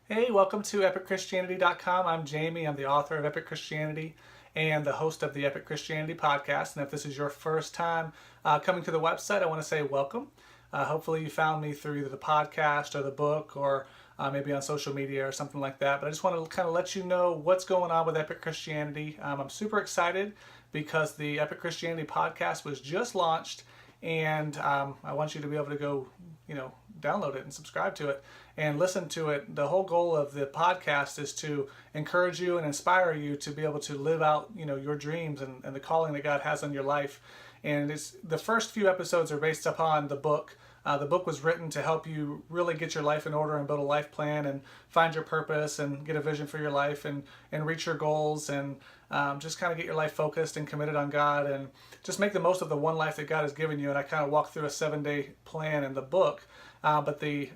Hey, welcome to EpicChristianity.com. I'm Jamie. I'm the author of Epic Christianity and the host of the Epic Christianity podcast. And if this is your first time coming to the website, I want to say welcome. Hopefully, you found me through either the podcast or the book or maybe on social media or something like that. But I just want to kind of let you know what's going on with Epic Christianity. I'm super excited because the Epic Christianity podcast was just launched, and I want you to be able to go, download it and subscribe to it and listen to it. The whole goal of the podcast is to encourage you and inspire you to be able to live out, your dreams and the calling that God has on your life. And it's the first few episodes are based upon the book. The book was written to help you really get your life in order and build a life plan and find your purpose and get a vision for your life and reach your goals and just kind of get your life focused and committed on God and just make the most of the one life that God has given you. And I kind of walk through a 7-day plan in the book, but the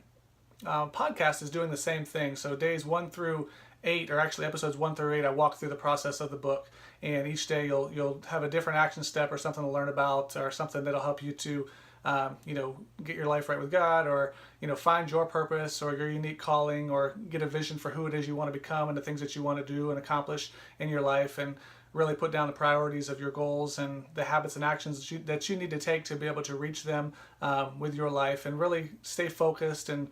podcast is doing the same thing. So days 1 through 8, or actually episodes 1 through 8, I walk through the process of the book, and each day you'll have a different action step or something to learn about or something that'll help you to get your life right with God, or find your purpose or your unique calling, or get a vision for who it is you want to become and the things that you want to do and accomplish in your life, and really put down the priorities of your goals and the habits and actions that you need to take to be able to reach them with your life, and really stay focused and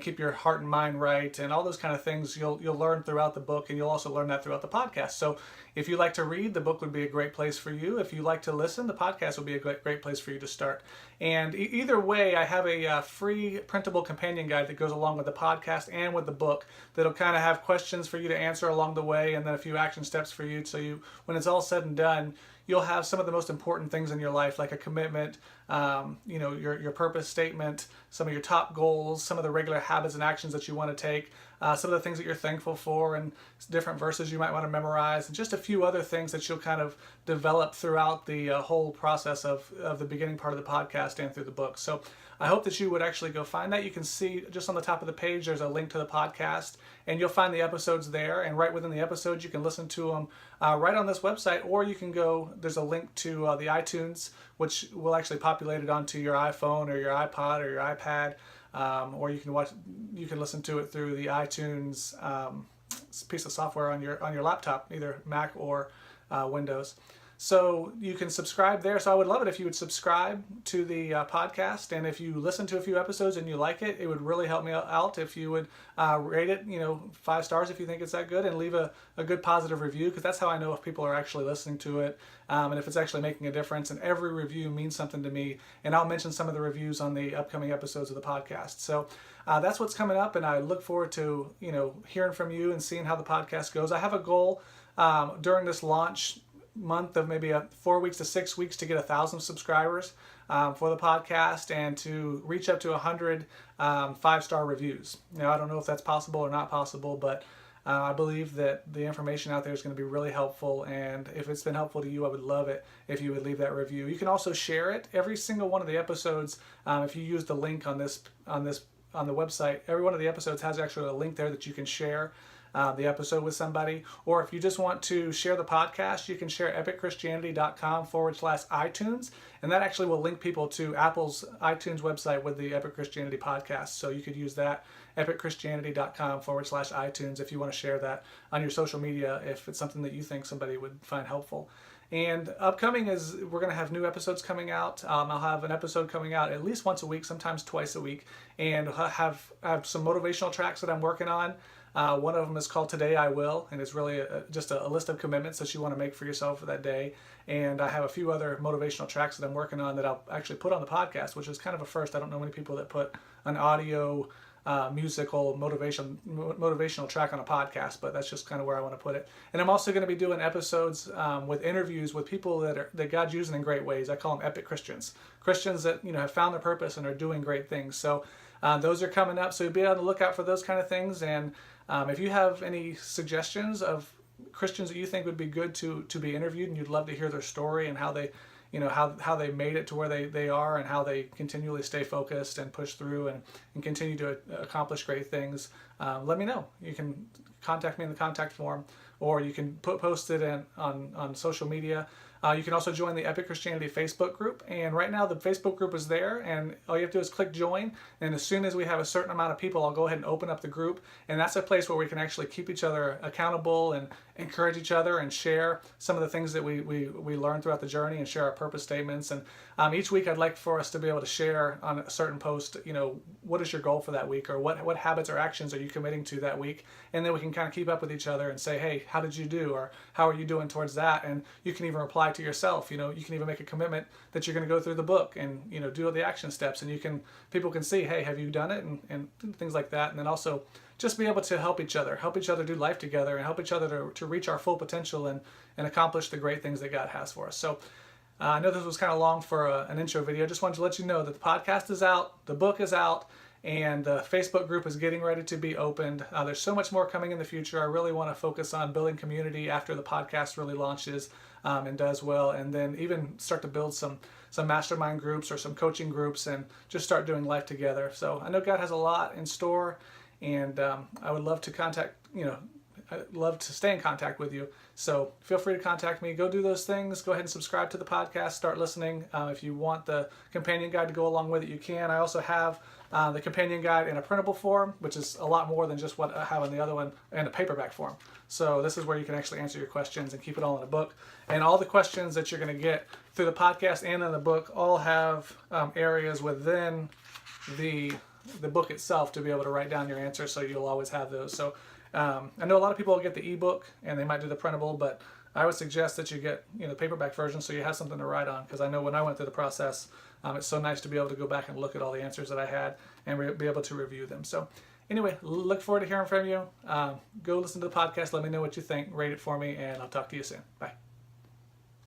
keep your heart and mind right, and all those kind of things you'll learn throughout the book, and you'll also learn that throughout the podcast. So if you like to read, the book would be a great place for you. If you like to listen, the podcast would be a great place for you to start. And either way, I have a free printable companion guide that goes along with the podcast and with the book that'll kind of have questions for you to answer along the way, and then a few action steps for you. So when it's all said and done, you'll have some of the most important things in your life, like a commitment, your purpose statement, some of your top goals, some of the regular habits and actions that you want to take, some of the things that you're thankful for, and different verses you might want to memorize, and just a few other things that you'll kind of develop throughout the whole process of the beginning part of the podcast and through the book. So I hope that you would actually go find that. You can see just on the top of the page, there's a link to the podcast, and you'll find the episodes there. And right within the episodes, you can listen to them right on this website, or you can go, there's a link to the iTunes, which will actually populate it onto your iPhone or your iPod or your iPad, or you can listen to it through the iTunes piece of software on your laptop, either Mac or Windows. So you can subscribe there. So I would love it if you would subscribe to the podcast. And if you listen to a few episodes and you like it, it would really help me out if you would rate it, 5 stars if you think it's that good, and leave a good positive review, because that's how I know if people are actually listening to it and if it's actually making a difference. And every review means something to me. And I'll mention some of the reviews on the upcoming episodes of the podcast. So that's what's coming up. And I look forward to, hearing from you and seeing how the podcast goes. I have a goal during this launch month of maybe 4 weeks to 6 weeks to get 1,000 subscribers for the podcast, and to reach up to 100 5-star reviews. I don't know if that's possible or not possible, but I believe that the information out there is going to be really helpful, and if it's been helpful to you, I would love it if you would leave that review. You can also share it. Every single one of the episodes, if you use the link on the website, every one of the episodes has actually a link there that you can share the episode with somebody. Or if you just want to share the podcast, you can share EpicChristianity.com/iTunes, and that actually will link people to Apple's iTunes website with the Epic Christianity podcast. So you could use that, EpicChristianity.com/iTunes, if you want to share that on your social media, if it's something that you think somebody would find helpful. And upcoming is we're going to have new episodes coming out. I'll have an episode coming out at least once a week, sometimes twice a week, and I have some motivational tracks that I'm working on. One of them is called Today I Will, and it's really just a list of commitments that you want to make for yourself for that day. And I have a few other motivational tracks that I'm working on that I'll actually put on the podcast, which is kind of a first. I don't know many people that put an audio musical motivational track on a podcast, but that's just kind of where I want to put it. And I'm also going to be doing episodes with interviews with people that God's using in great ways. I call them epic Christians that have found their purpose and are doing great things. So those are coming up, so you'll be able to look out for those kind of things. And if you have any suggestions of Christians that you think would be good to be interviewed, and you'd love to hear their story and how they how they made it to where they are, and how they continually stay focused and push through and continue to accomplish great things, let me know. You can contact me in the contact form, or you can post it on social media. You can also join the Epic Christianity Facebook group. And right now the Facebook group is there, and all you have to do is click join. And as soon as we have a certain amount of people, I'll go ahead and open up the group. And that's a place where we can actually keep each other accountable and encourage each other and share some of the things that we learn throughout the journey and share our purpose statements. And each week I'd like for us to be able to share on a certain post, what is your goal for that week, or what habits or actions are you committing to that week? And then we can kind of keep up with each other and say, hey, how did you do? Or how are you doing towards that? And you can even reply to yourself. You can even make a commitment that you're going to go through the book and, do the action steps. And people can see, hey, have you done it? And things like that. And then also just be able to help each other do life together, and help each other to reach our full potential and accomplish the great things that God has for us. So I know this was kind of long for an intro video. I just wanted to let you know that the podcast is out, the book is out, and the Facebook group is getting ready to be opened. There's so much more coming in the future. I really want to focus on building community after the podcast really launches and does well, and then even start to build some mastermind groups or some coaching groups and just start doing life together. So I know God has a lot in store, and I would love to I'd love to stay in contact with you. So feel free to contact me. Go do those things. Go ahead and subscribe to the podcast. Start listening. If you want the companion guide to go along with it, you can. I also have the companion guide in a printable form, which is a lot more than just what I have in the other one, in a paperback form. So this is where you can actually answer your questions and keep it all in a book. And all the questions that you're going to get through the podcast and in the book all have areas within the book itself to be able to write down your answers, so you'll always have those. So I know a lot of people will get the ebook and they might do the printable, but I would suggest that you get the paperback version so you have something to write on, because I know when I went through the process, it's so nice to be able to go back and look at all the answers that I had and be able to review them. So anyway, look forward to hearing from you. Go listen to the podcast. Let me know what you think. Rate it for me, and I'll talk to you soon. Bye.